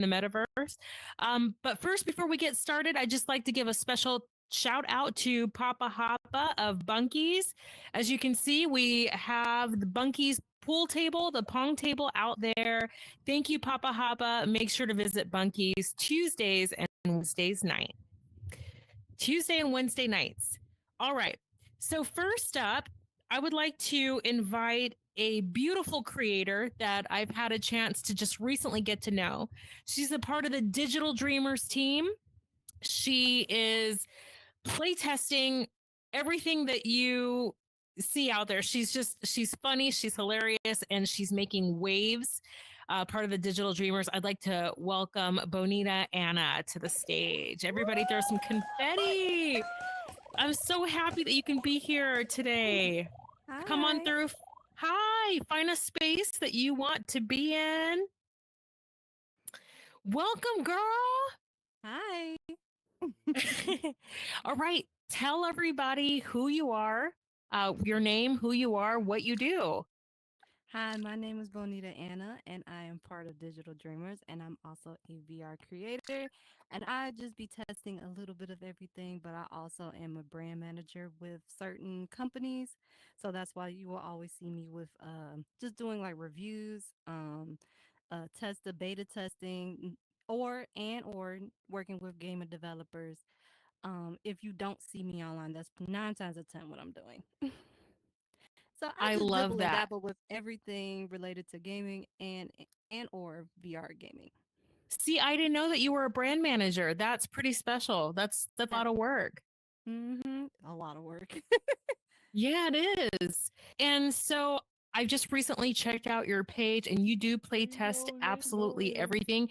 the metaverse. But first, before we get started, I'd just like to give a special shout out to Papa Hapa of Bunkies. As you can see, we have the Bunkies pool table, the pong table out there. Thank you, Papa Hapa. Make sure to visit Bunkies Tuesdays and Wednesdays night. Tuesday and Wednesday nights. All right. So first up, I would like to invite a beautiful creator that I've had a chance to just recently get to know. She's a part of the Digital Dreamers team. She is playtesting everything that you see out there. She's funny, she's hilarious, and she's making waves. Part of the Digital Dreamers. I'd like to welcome Bonita Anna to the stage. Everybody throw some confetti. I'm so happy that you can be here today. Come on Hi. through. Hi, find a space that you want to be in. Welcome, girl. Hi. All right. Tell everybody who you are, your name, who you are, what you do. Hi, my name is Bonita Anna, and I am part of Digital Dreamers, and I'm also a VR creator. And I just be testing a little bit of everything, but I also am a brand manager with certain companies. So that's why you will always see me with just doing like reviews, test the beta testing, or working with gamer developers. If you don't see me online, that's 9 times out of 10 what I'm doing. So I I just love dribble and that. dabble with everything related to gaming and or VR gaming. See, I didn't know that you were a brand manager. That's pretty special. That's a That lot of work. a lot of work. Yeah, it is. And so I just recently checked out your page and you do play test absolutely everything.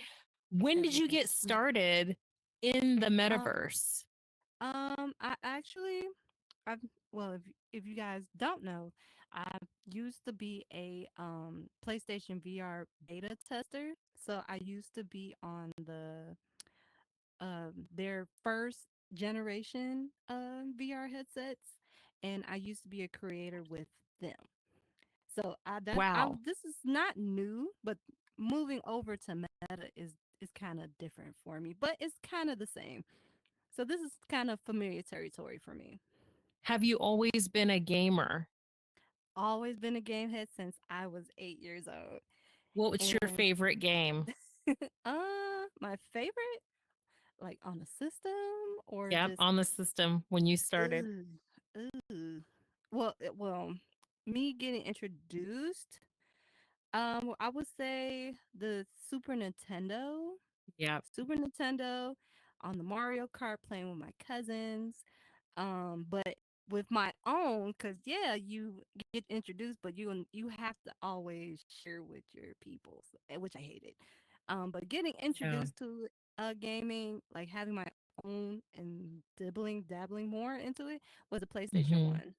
When did you Everything. get started in the Um, metaverse? I actually, I've well, if you guys don't know, I used to be a PlayStation VR beta tester. So I used to be on their first generation VR headsets, and I used to be a creator with them. So Wow. this is not new, but moving over to Meta is kind of different for me, but it's kind of the same. So this is kind of familiar territory for me. Have you always been a gamer? Always been a game head since I was 8 years old, What's your and favorite game? my favorite, like on a system or Yep, just on the system when you started. ooh, ooh. Well, me getting introduced, I would say the Yep. Super Nintendo, on the Mario Kart, playing with my cousins. But with my own, cause yeah, you get introduced, but you have to always share with your people, which I hated. But getting Yeah. introduced to gaming, like having my own and dabbling more into it, was a PlayStation Hmm. 1.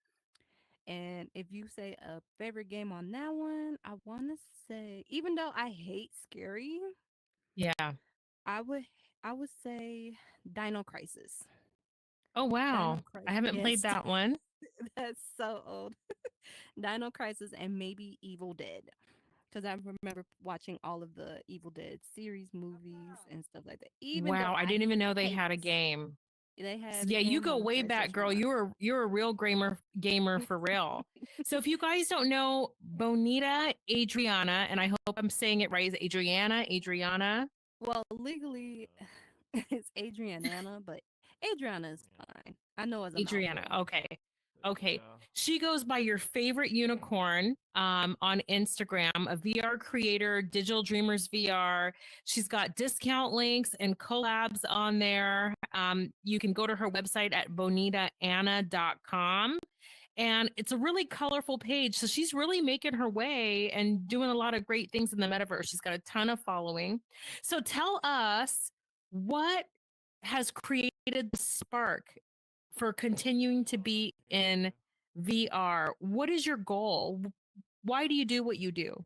And if you say a favorite game on that one, I want to say, even though I hate scary, Yeah. I would I would say Dino Crisis. Oh, Dino wow. I Crisis. haven't played Yes, that one. that's so old. Dino Crisis and maybe Evil Dead. Because I remember watching all of the Evil Dead series, movies, and stuff like that. Even though Wow. I I didn't even know they hate, had a game. they had a Yeah, you game go on way back, PlayStation girl. 1. You're a real gamer for real. So if you guys don't know Bonita Adriana, and I hope I'm saying it right, is Adriana? Well, legally, it's Adriana, but Adriana is fine. I know it's a Adriana. mouthful. Okay. Okay. She goes by your favorite unicorn on Instagram, a VR creator, Digital Dreamers VR. She's got discount links and collabs on there. You can go to her website at bonitaanna.com. And it's a really colorful page. So she's really making her way and doing a lot of great things in the metaverse. She's got a ton of following. So tell us what has created the spark for continuing to be in VR. What is your goal? Why do you do what you do?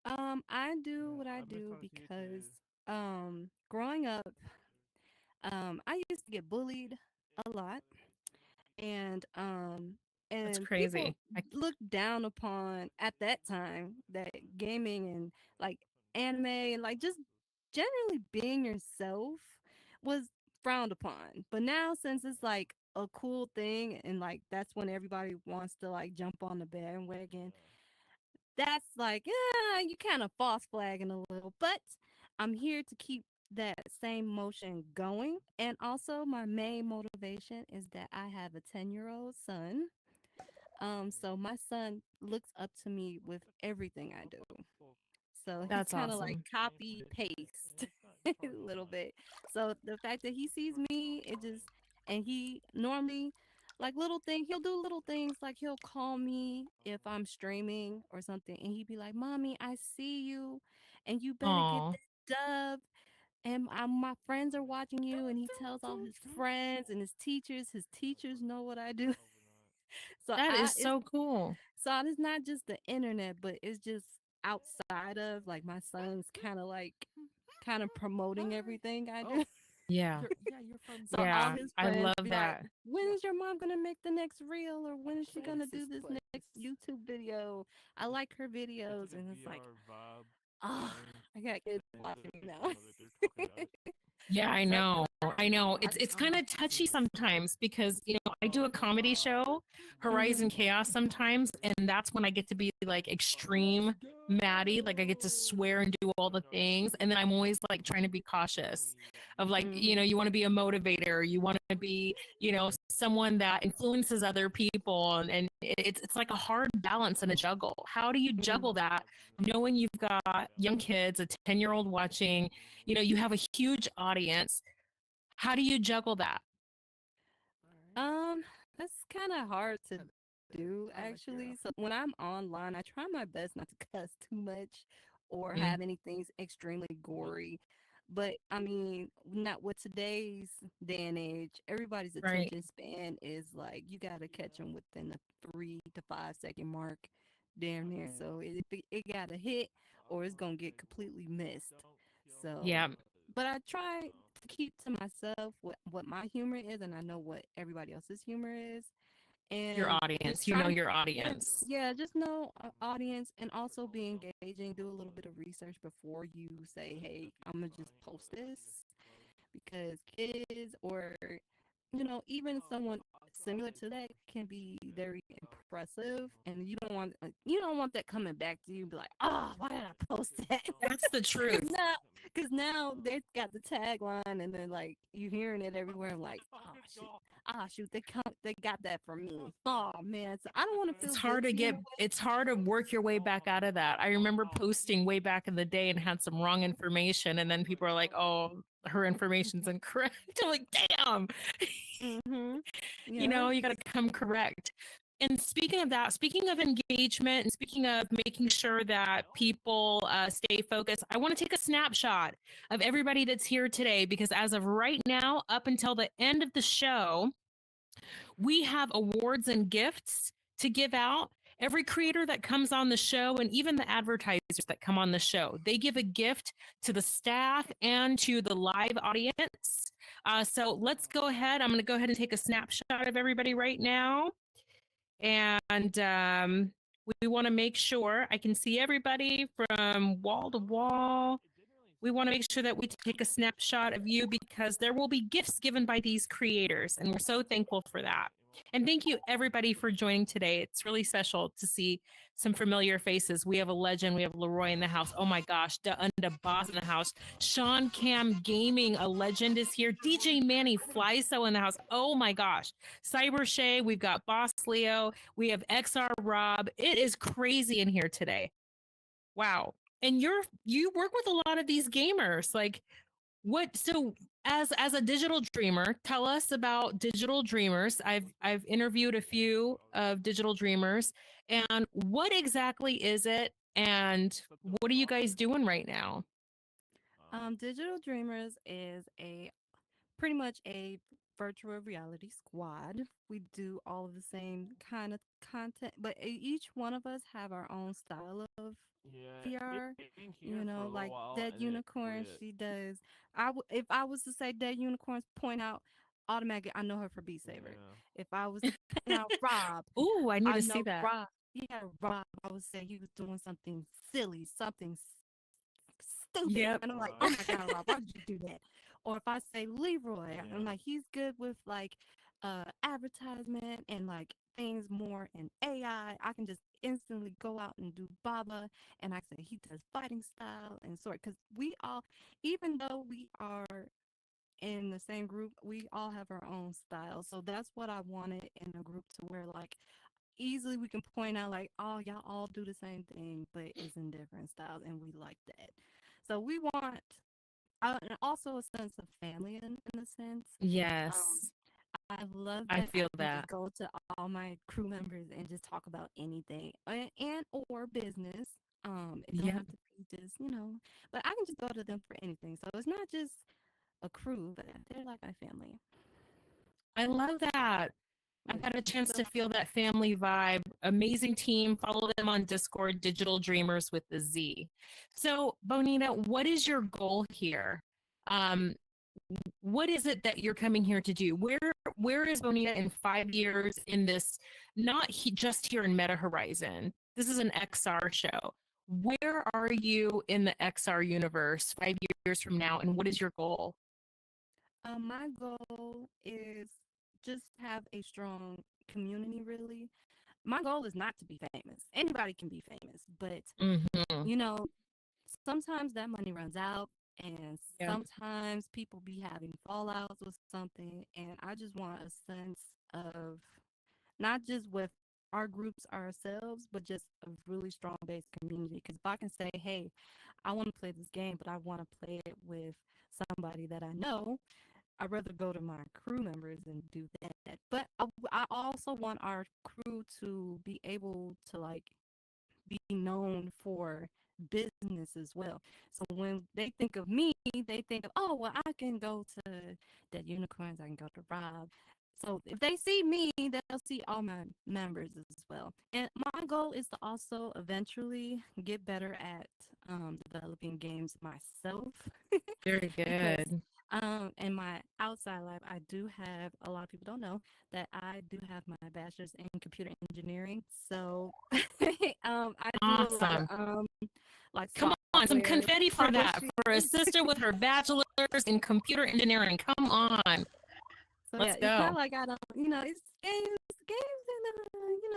I do what I do because growing up, I used to get bullied a lot, and That's people crazy. looked down upon at that time that gaming and like anime and like just generally being yourself was frowned upon. But now since it's like a cool thing and like that's when everybody wants to like jump on the bandwagon, that's like, you kind of false flagging a little. But I'm here to keep that same motion going. And also my main motivation is that I have a 10-year-old son. So my son looks up to me with everything I do. So he's That's kind of like awesome. copy paste a little bit. So the fact that he sees me, it just and he normally like he'll do little things like he'll call me if I'm streaming or something and he'd be like, "Mommy, I see you and you better get Oh, that dub and my friends are watching you." And he tells all his friends and his teachers know what I do. So that I is it's so cool. so it's not just the internet, but it's just outside of like my son's kind of promoting everything I do. Yeah. Your friends So are all Yeah. his I friends love be like, that. "When is your mom gonna make the next reel, or when is she gonna do this next YouTube video? I like her videos," and it's like, oh, I got kids watching me now. Yeah, I So know. I know. It's kind of touchy sometimes because, I do a comedy show, mhm, Horizon Chaos sometimes, and that's when I get to be like extreme Maddie, like I get to swear and do all the things, and then I'm always like trying to be cautious of like, mhm, you want to be a motivator, you want to be, someone that influences other people and it's like a hard balance and a juggle. How do you mhm. juggle that knowing you've got young kids, a 10-year-old watching, you have a huge audience. How do you juggle that? Um, that's kind of hard to do actually. So when I'm online, I try my best not to cuss too much or Mm, have anything extremely gory. But I mean, not with today's day and age, everybody's right. attention span is like you got to catch them within the 3 to 5 second mark, damn near. So it got to hit or it's gonna get completely missed. So, Yeah. but I try to keep to myself what my humor is, and I know what everybody else's humor is, Your and just audience. You know try, your yeah, audience. yeah, just know audience, and also be engaging. Do a little bit of research before you say, "Hey, I'm gonna just post this," because kids or even someone similar to that can be very impressive and you don't want that coming back to you and be like, "Oh, why did I post that?" That's the because truth. now because now they've got the tagline and then like you hearing it everywhere. I'm like, oh shoot, they got that from me. Oh man, so I don't want to feel guilty. It's hard to work your way back out of that. I remember posting way back in the day and had some wrong information and then people are like, "Oh, her information's incorrect." I'm like, "Damn." Mm-hmm. Yeah. You got to come correct. And speaking of that, speaking of engagement and speaking of making sure that people stay focused, I want to take a snapshot of everybody that's here today because as of right now, up until the end of the show, we have awards and gifts to give out. Every creator that comes on the show and even the advertisers that come on the show, they give a gift to the staff and to the live audience. So let's go ahead. I'm going to go ahead and take a snapshot of everybody right now. And we want to make sure I can see everybody from wall to wall. We want to make sure that we take a snapshot of you because there will be gifts given by these creators, and we're so thankful for that. And thank you, everybody, for joining today. It's really special to see some familiar faces. We have a legend. We have Leroy in the house. Oh my gosh, the Unda Boss in the house. Sean Cam Gaming, a legend, is here. DJ Manny Flyso in the house. Oh my gosh. Cyber Shay, we've got Boss Leo. We have XR Rob. It is crazy in here today. Wow. And you work with a lot of these gamers. Like what so as a digital dreamer, tell us about digital dreamers. I've interviewed a few of digital dreamers and what exactly is it and what are you guys doing right now? Digital Dreamers is a pretty much a virtual reality squad. We do all of the same kind of content, but each one of us have our own style of VR. Like Dead Unicorn, she does. If I was to say Dead Unicorns, point out automatically, I know her for Beat Saber. If I was to point out Rob, Ooh, I need I to see know that. Rob. Yeah, Rob. I would say he was doing something silly, something stupid. Yep. And I'm like, oh my God, Rob, why did you do that? Or if I say Leroy, I'm like, he's good with like advertisement and like things more in I can just instantly go out and do Baba, and I say he does fighting style and sort, because we all, even though we are in the same group, we all have our own style. So that's what I wanted in a group, to where like easily we can point out like, oh, y'all all do the same thing, but it's in different styles, and we like that. So we want, and also a sense of family in a sense. Um, Yes. I love I that I feel can just that. go to all my crew members and just talk about anything, and or business. It don't Yep. have to be just, but I can just go to them for anything. So it's not just a crew, but they're like my family. I love that. I've Yeah. had a chance So to feel that family vibe. Amazing team. Follow them on Discord, Digital Dreamers with the Z. So, Bonita, what is your goal here? Um, what is it that you're coming here to do? Where is Bonita in 5 years in this? Not just here in Meta Horizon. This is an XR show. Where are you in the XR universe 5 years from now, and what is your goal? my goal is just have a strong community, really. My goal is not to be famous. Anybody can be famous, but Mm-hmm. you know, sometimes that money runs out, and Yeah. sometimes people be having fallouts with something, and I just want a sense of not just with our groups ourselves, but just a really strong based community. Because if I can say, hey, I want to play this game, but I want to play it with somebody that I know, I'd rather go to my crew members and do that. But I also want our crew to be able to like be known for business as well. So when they think of me, they think of, oh, well, I can go to Dead Unicorns, I can go to Rob. So if they see me, they'll see all my members as well. And my goal is to also eventually get better at developing games myself, Very because good. in my outside life, I do have, a lot of people don't know that I do have my bachelor's in computer engineering. So I do a lot Awesome. of like Come on, some software confetti for that. publishing. For a sister with her bachelor's in computer engineering. Come on. So yeah, Let's it's not go. like I don't, it's games,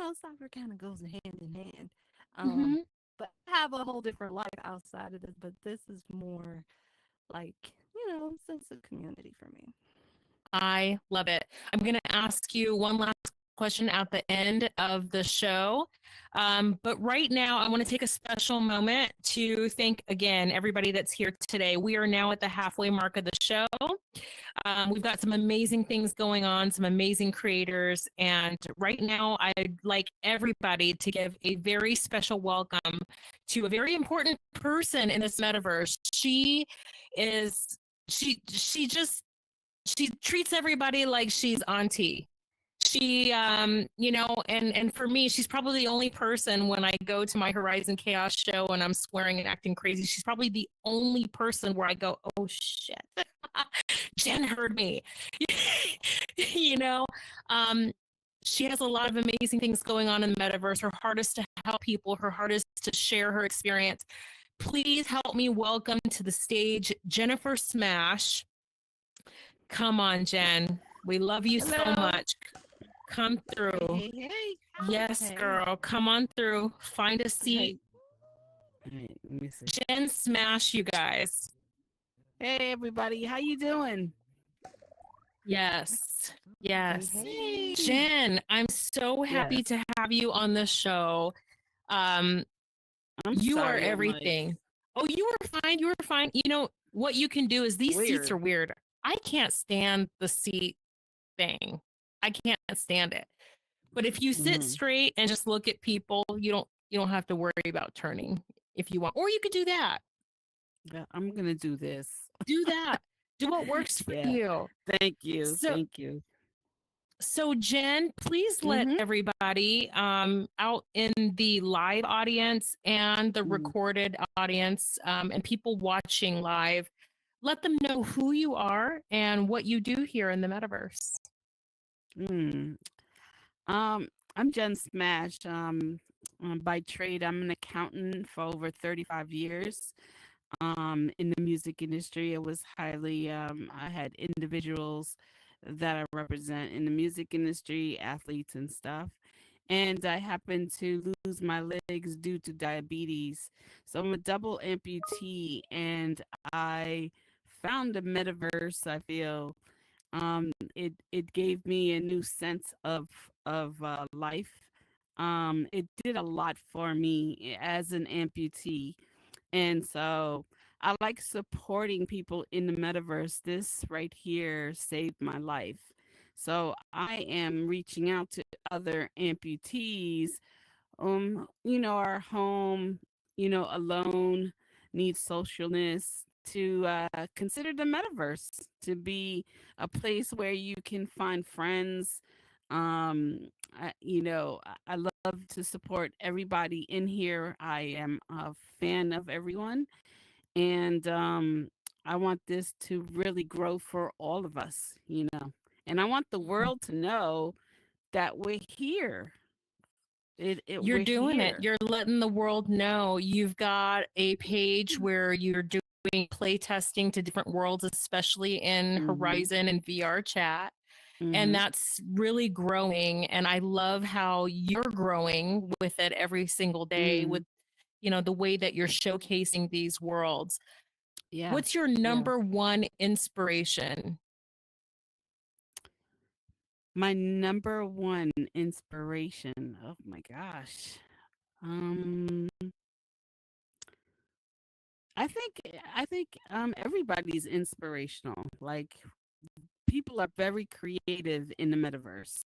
and software kind of goes hand in hand. Um, Hmm. but I have a whole different life outside of this. But this is more like, sense of community for me. I love it. I'm going to ask you one last question at the end of the show. But right now, I want to take a special moment to thank again everybody that's here today. We are now at the halfway mark of the show. We've got some amazing things going on, some amazing creators. And right now, I'd like everybody to give a very special welcome to a very important person in this metaverse. Is, she just, she treats everybody like she's auntie. She and for me, she's probably the only person when I go to my Horizon Chaos show and I'm swearing and acting crazy, she's probably the only person where I go, oh shit. Jen heard me. you know um she has a lot of amazing things going on in the metaverse. Her heart is to help people, her heart is to share her experience. Please help me welcome to the stage Jennifer Smash. Come on, Jen. We love you so Hello. much. Come Hey, through. hey, hey. Yes, Hey. girl. Come on through. Find a seat. Hey. All right, let me see. Jen Smash, you guys. Hey, everybody. How you doing? Yes. Hey, Yes. hey. Hey. Jen, I'm so happy Yes. to have you on the show. Um, I'm you are sorry. I'm like everything. Oh, you were fine. You were fine. You know what you can do is these seats are weird. weird. I can't stand the seat thing. I can't stand it. But if you sit Hmm. straight and just look at people, you don't have to worry about turning if you want. Or you could do that. Yeah, I'm gonna do this. Do that. Do what works for Yeah. you. Thank you. So Thank you. so Jen, please let Mm-hmm. everybody out in the live audience and the recorded audience and people watching live, let them know who you are and what you do here in the metaverse. Mm. I'm Jen Smash. By trade, I'm an accountant for over 35 years. in the music industry. It was highly, I had individuals that I represent in the music industry, athletes and stuff. And I happened to lose my legs due to diabetes. So I'm a double amputee, and I found the metaverse. I feel it gave me a new sense of life. It did a lot for me as an amputee, and so I like supporting people in the metaverse. This right here saved my life. So I am reaching out to other amputees, are home, alone, need socialness, to consider the metaverse to be a place where you can find friends. I love to support everybody in here. I am a fan of everyone, and I want this to really grow for all of us. And I want the world to know that we're here. You're We're doing it. here. You're letting the world know. You've got a page where you're doing play testing to different worlds, especially in Mhm. Horizon and VR chat. And Mhm. that's really growing. And I love how you're growing with it every single day with, Mhm. the way that you're showcasing these worlds. Yeah. What's your Yeah. number one inspiration? My number one inspiration. Oh my gosh. Um I think everybody's inspirational. Like, people are very creative in the metaverse.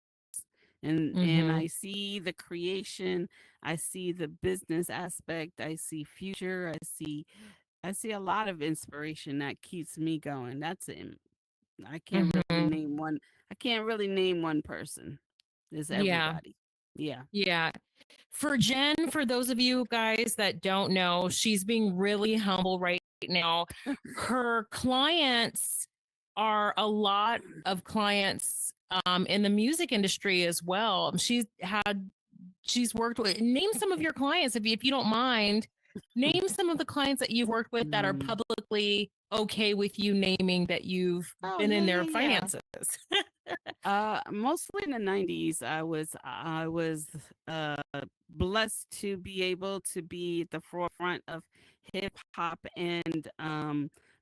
And Mm-hmm. I see the creation, I see the business aspect, I see future, I see a lot of inspiration that keeps me going. That's it. I can't really Mm-hmm. name one. I can't really name one person. It's Yeah. everybody. Yeah. Yeah. For Jen, for those of you guys that don't know, she's being really humble right now. Her clients are a lot of clients in the music industry as well. She's worked with, name some of your clients if you don't mind. Name some of the clients that you've worked with that are Mm. publicly okay with you naming that you've Oh been yeah, in yeah, their yeah. finances. Mostly in the '90s, I was uh blessed to be able to be at the forefront of hip hop, and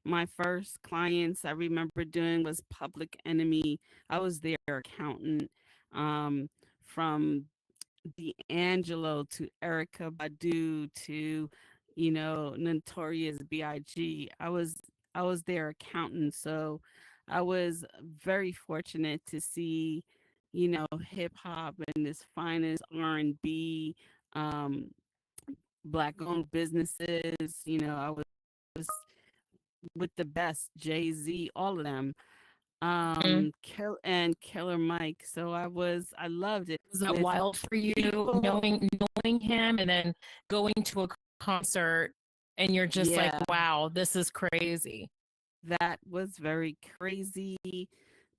my first clients I remember doing was Public Enemy. I was their accountant, um from D'Angelo to Erica Badu to, Notorious B.I.G. I was their accountant, so I was very fortunate to see, hip hop and this finest R&B, um, black owned businesses. I was with the best, Jay Z, all of them, Mm. Killer Mike. So I loved it Was that with wild for you people. knowing him and then going to a concert and you're just like, Yeah, wow, this is crazy. that was very crazy,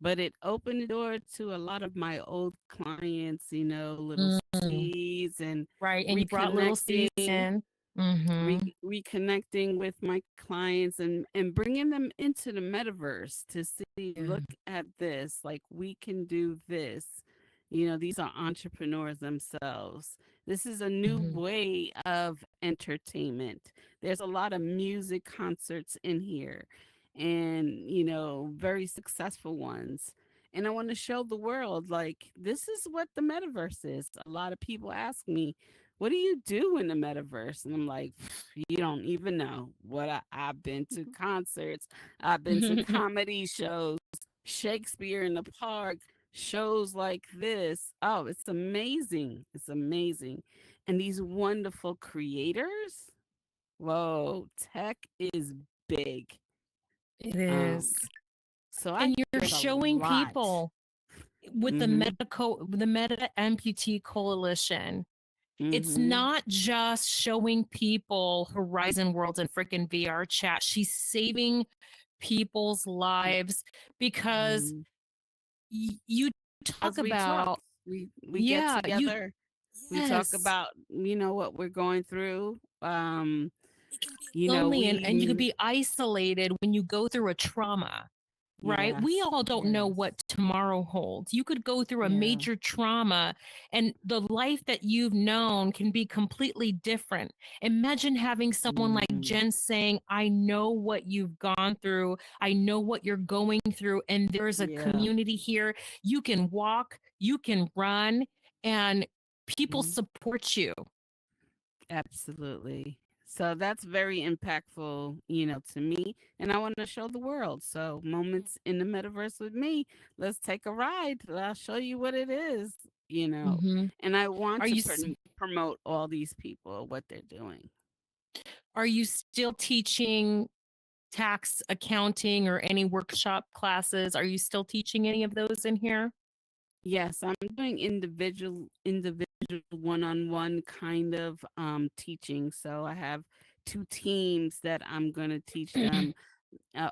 but it opened the door to a lot of my old clients, Little Mm, C's, and right. And you brought little C's reconnecting, in. Mm-hmm. reconnecting with my clients, and bringing them into the metaverse to see, Yeah. look at this, like, we can do this. These are entrepreneurs themselves. This is a new Mm-hmm. way of entertainment. There's a lot of music concerts in here, and very successful ones. And I want to show the world, like, this is what the metaverse is. A lot of people ask me, what do you do in the metaverse? And I'm like, you don't even know what I've been to concerts, I've been to comedy shows, Shakespeare in the Park, shows like this. Oh, it's amazing. It's amazing. And these wonderful creators. Whoa, tech is big. It Um, is. so I And you're did a showing lot. people with Mhm. the Meta Amputee Coalition. It's Mhm. not just showing people Horizon Worlds and freaking VR chat. She's saving people's lives because Mhm. you talk As we talk, about, we get yeah, together. We talk yes. about, what we're going through. You know, lonely and you could be isolated when you go through a trauma. Right? We yes, all don't know yes, what tomorrow holds. You could go through a yeah. major trauma and the life that you've known can be completely different. Imagine having someone like Mm, Jen saying, I know what you've gone through. I know what you're going through. And there's a yeah. community here. You can walk, you can run, and people Mhm. support you. Absolutely. So that's very impactful, you know, to me. And I want to show the world. So, moments in the metaverse with me, let's take a ride. I'll show you what it is, you know. Hmm. And I want Are to you s- promote all these people, what they're doing. are you still teaching tax accounting or any workshop classes? Are you still teaching any of those in here? Yes, I'm doing individual one-on-one kind of teaching. So I have two teams that I'm going to teach them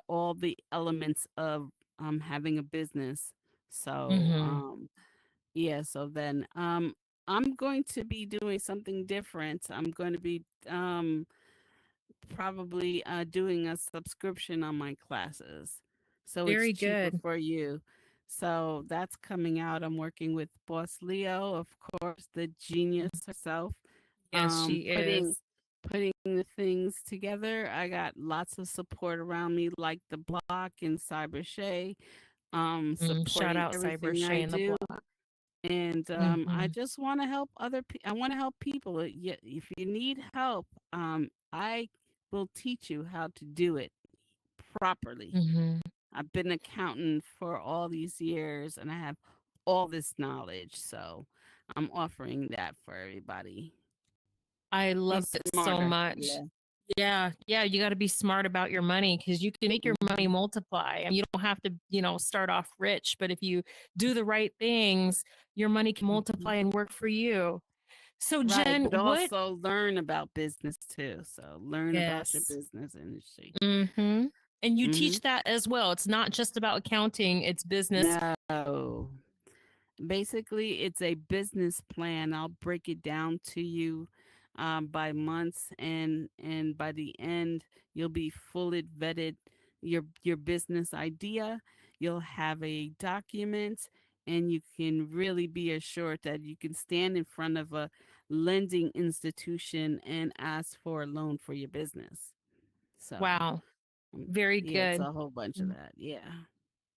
all the elements of having a business. So Hmm. yeah, so then I'm going to be doing something different. I'm going to be probably doing a subscription on my classes. So it's Very cheaper good. for you. So that's coming out. I'm working with Boss Leo, of course, the genius herself, Yes, she putting is. the things together. I got lots of support around me, like the block and Cyber Shay, Shout supporting out Cyber everything Shay I and the do. block. And I Hmm. just want to help I want to help people. If you need help, I will teach you how to do it properly. Hmm. I've been an accountant for all these years and I have all this knowledge. So I'm offering that for everybody. I Be love it so smarter. much. Yeah. Yeah, yeah, you got to be smart about your money because you can make your money Mhm. multiply. I mean, you don't have to, start off rich, but if you do the right things, your money can Mhm. multiply and work for you. So, Right. Jen, But what? also learn about business too. So learn about your Yes. business industry. Hmm. And you Hmm. teach that as well. It's not just about accounting, it's business. No. Basically, it's a business plan. I'll break it down to you by months, and by the end, you'll be fully vetted your business idea. You'll have a document, and you can really be assured that you can stand in front of a lending institution and ask for a loan for your business. So, Wow. Very yeah, it's good. a whole bunch of that. Yeah,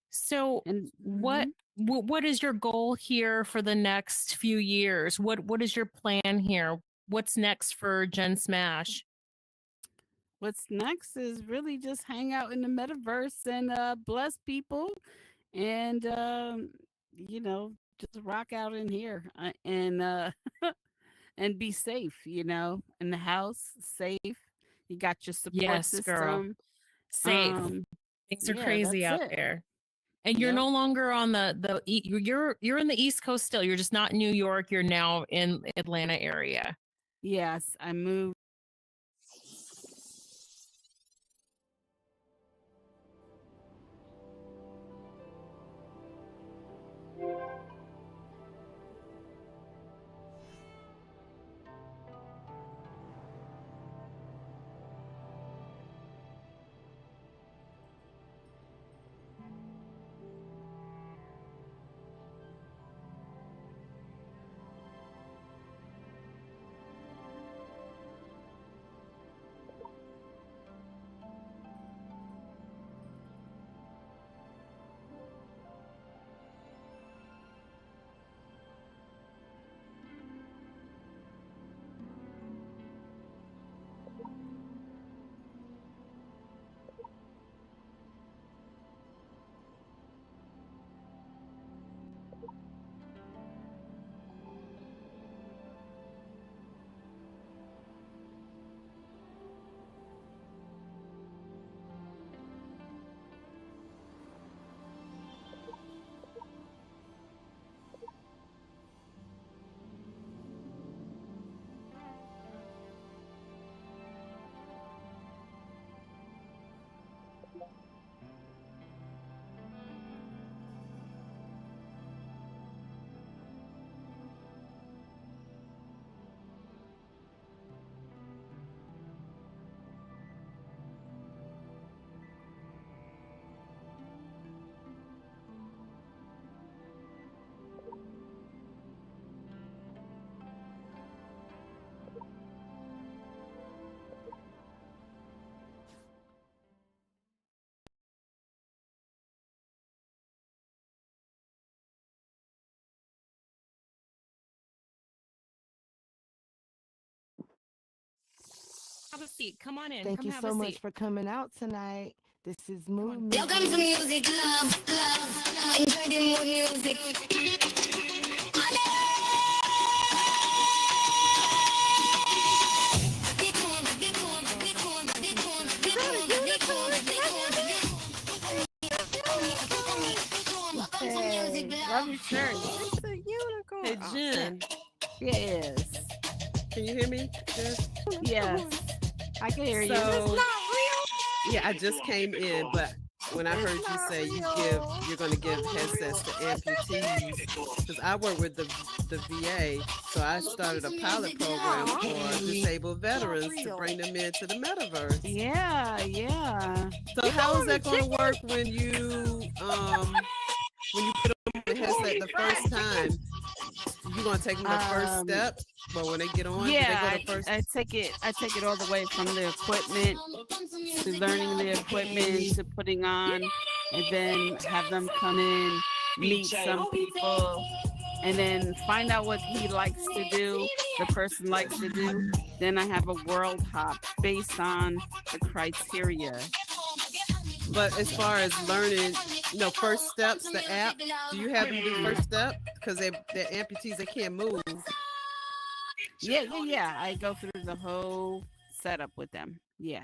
So, and what what is your goal here for the next few years? What is your plan here? What's next for Jen Smash? what's next is really just hang out in the metaverse and bless people and you know just rock out in here and and be safe, you know, in the house, safe. You got your support Yes, girl. system. Safe. um Things are yeah, crazy that's out it. there. And you're Yep. no longer on you're in the East Coast still. You're just not in New York. You're now in Atlanta area. Yes, I moved. have a seat. Come on in. Thank Come you have so a much seat. for coming out tonight. This is Come Mood on. Welcome to Music. Music Love, love. Enjoy the mood music. Is that a unicorn? Welcome to Music Hey, love your Love. shirt. It's a unicorn. Hey, Oh, Jen, Yes. can you hear me? Jen? Yes. I can hear you. So, not real. yeah, I just came in, but when I heard you say you're going to give headsets to amputees, because I work with the VA, so I started a pilot program for disabled veterans to bring them into the metaverse. Yeah. So how is that going to work when you put them on the headset the first time? You gonna take them the first step? Well, when they get on, do they Yeah, go the first? I take it all the way from the equipment to learning the equipment to putting on, and then have them come in, meet some people, and then find out what he likes to do, the person likes to do. Then I have a world hop based on the criteria. But as far as learning, first steps, the app, do you have them do first step? Because they're amputees, they can't move. Yeah. I go through the whole setup with them. Yeah.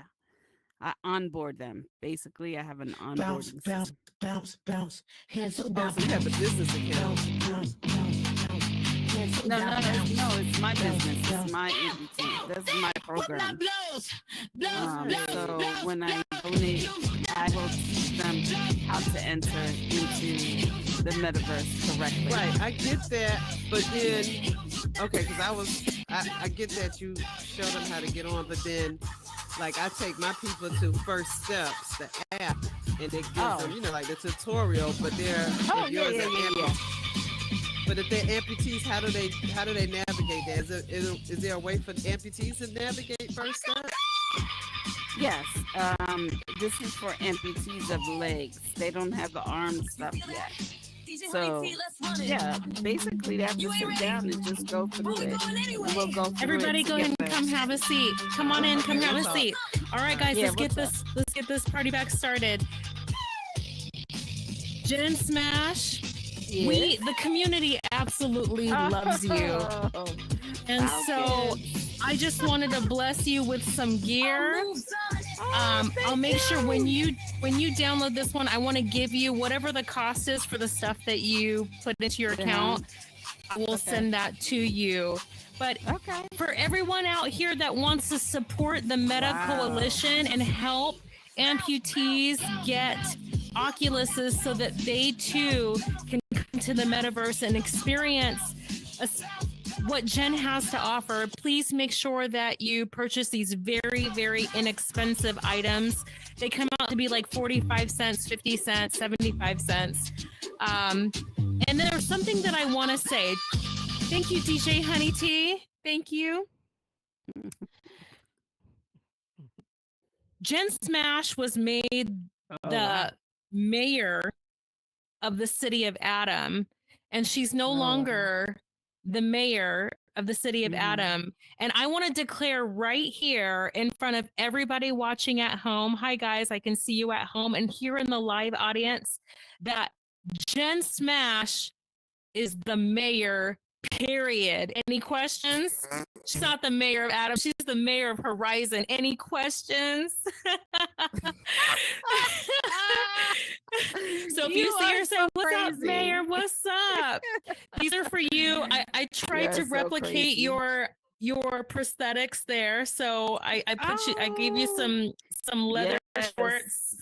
I onboard them. Basically, I have an Bounce, onboarding bounce, system. bounce, bounce. Hands up, Oh, bounce, so you have a business account. bounce, bounce, bounce, bounce. Hands up, No, bounce, it's my business. bounce. It's my amputee. That's my program. Right. So when I donate, I will teach them how to enter into the metaverse correctly. Right, I get that, but then, okay, because I get that you show them how to get on, but then, like, I take my people to First Steps, the app, and it gives them, like the tutorial, but Oh, yeah. But if they're amputees, how do they navigate that? Is there a way for amputees to navigate First Steps? Yes. This is for amputees of legs. They don't have the arm stuff yet. So, yeah, basically they have to sit down and just go through it. And we'll go through Everybody it go ahead and together. come have a seat. Come on in, come have a seat. All right, guys, Yeah, let's get this party back started. Jen Smash, the community absolutely loves you. And How so good. I just wanted to bless you with some gear. I'll make sure when you download this one, I want to give you whatever the cost is for the stuff that you put into your account. I will send that to you. But for everyone out here that wants to support the Meta Coalition and help amputees get Oculuses so that they too can come to the metaverse and experience what Jen has to offer, please make sure that you purchase these very, very inexpensive items. They come out to be like 45 cents, 50 cents, 75 cents. And there's something that I want to say. Thank you, DJ Honey Tea. Thank you. Jen Smash was made the mayor of the city of Adam, and she's no longer the mayor of the city of Adam. And I want to declare right here in front of everybody watching at home, hi guys, I can see you at home and here in the live audience, that Jen Smash is the mayor, period. Any questions? She's not the mayor of Adam, she's the mayor of Horizon. Any questions? So if you see her say, what's up, mayor? What's up? These are for you. I tried to replicate your prosthetics there. So I gave you some leather shorts,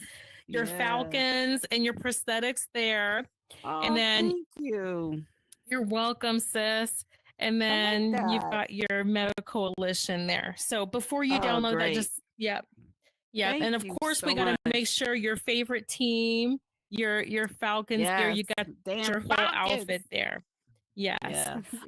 your Falcons and your prosthetics there. And then thank you. You're welcome, sis. And then you've got your Meta Coalition there. So before you download that, just Yeah. Thank And of you course, so we got to much. make sure your favorite team, your Falcons gear, you got your whole outfit there. Yes.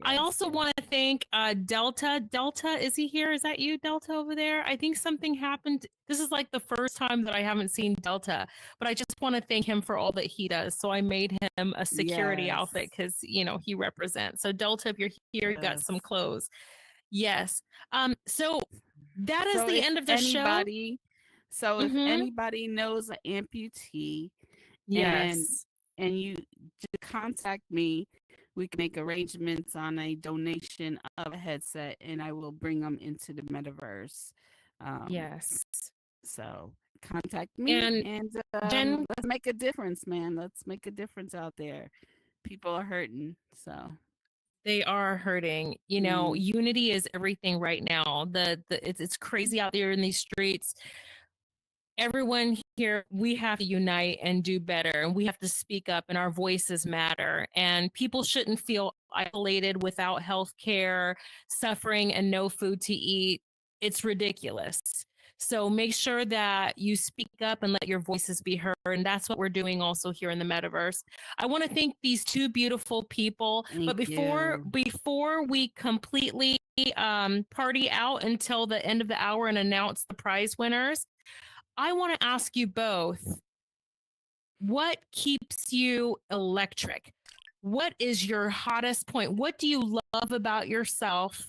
I also want to thank Delta. Delta, is he here? Is that you, Delta, over there? I think something happened. This is like the first time that I haven't seen Delta, but I just want to thank him for all that he does. So I made him a security outfit because, he represents. So Delta, if you're here, you've got some clothes. Yes. So That is So the if end of the show. anybody, so if Mhm. anybody knows an amputee Yes. and you just contact me, we can make arrangements on a donation of a headset, and I will bring them into the metaverse. Yes. So contact me, And and Jen, let's make a difference, man. Let's make a difference out there. People are hurting, so they are hurting. You know, unity is everything right now. It's crazy out there in these streets. Everyone here, we have to unite and do better, and we have to speak up, and our voices matter. And people shouldn't feel isolated without health care, suffering, and no food to eat. It's ridiculous. So make sure that you speak up and let your voices be heard. And that's what we're doing also here in the metaverse. I want to thank these two beautiful people. But thank you. before we completely party out until the end of the hour and announce the prize winners, I want to ask you both, what keeps you electric? What is your hottest point? What do you love about yourself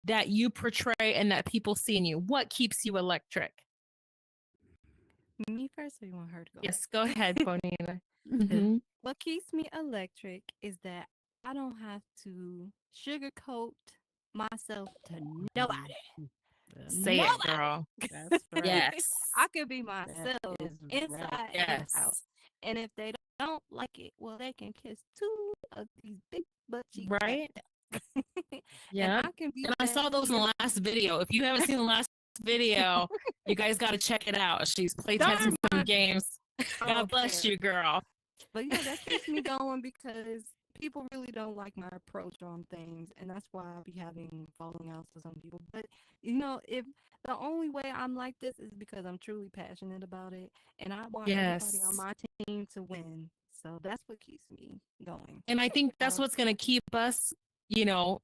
that you portray and that people see in you? What keeps you electric? Me first, or you want her to go? Yes, go ahead, Bonita. Mhm. What keeps me electric is that I don't have to sugarcoat myself to nobody. Say it, girl. That's right. Yes. I could be myself is inside right. and out. Yes. And if they don't like it, well, they can kiss two of these big butt cheeks. Right? And Yeah. I can be. And I saw those in the last video. If you haven't seen the last video, you guys got to check it out. She's playtesting some games. God bless you, girl. But yeah, that keeps me going because people really don't like my approach on things, and that's why I'll be having falling outs with some people. But you know, if the only way I'm like this is because I'm truly passionate about it, and I want everybody on Yes. my team to win. So that's what keeps me going. And I think that's what's going to keep us,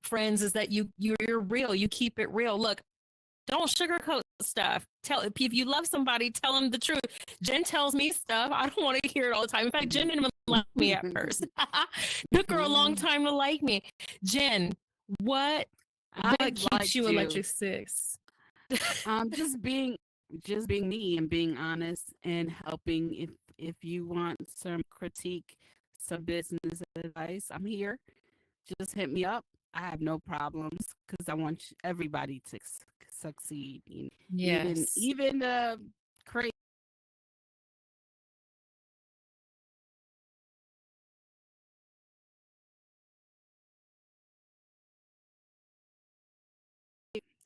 friends, is that you're real. You keep it real. Look, don't sugarcoat stuff. If you love somebody, tell them the truth. Jen tells me stuff. I don't want to hear it all the time. In fact, Jen didn't even like me at first. Took her a long time to like me. Jen, what keeps you electric six? Just being me and being honest and helping. If you want some critique, some business advice, I'm here. Just hit me up. I have no problems because I want everybody to succeed. Yes. Even crazy.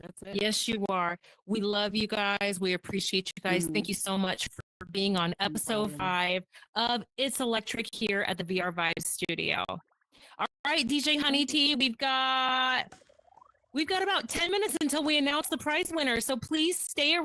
That's it. Yes, you are. We love you guys. We appreciate you guys. Thank you so much for being on episode 5 of It's Electric here at the VR Vibe Studio. All right, DJ Honey T, we've got about 10 minutes until we announce the prize winner. So please stay around.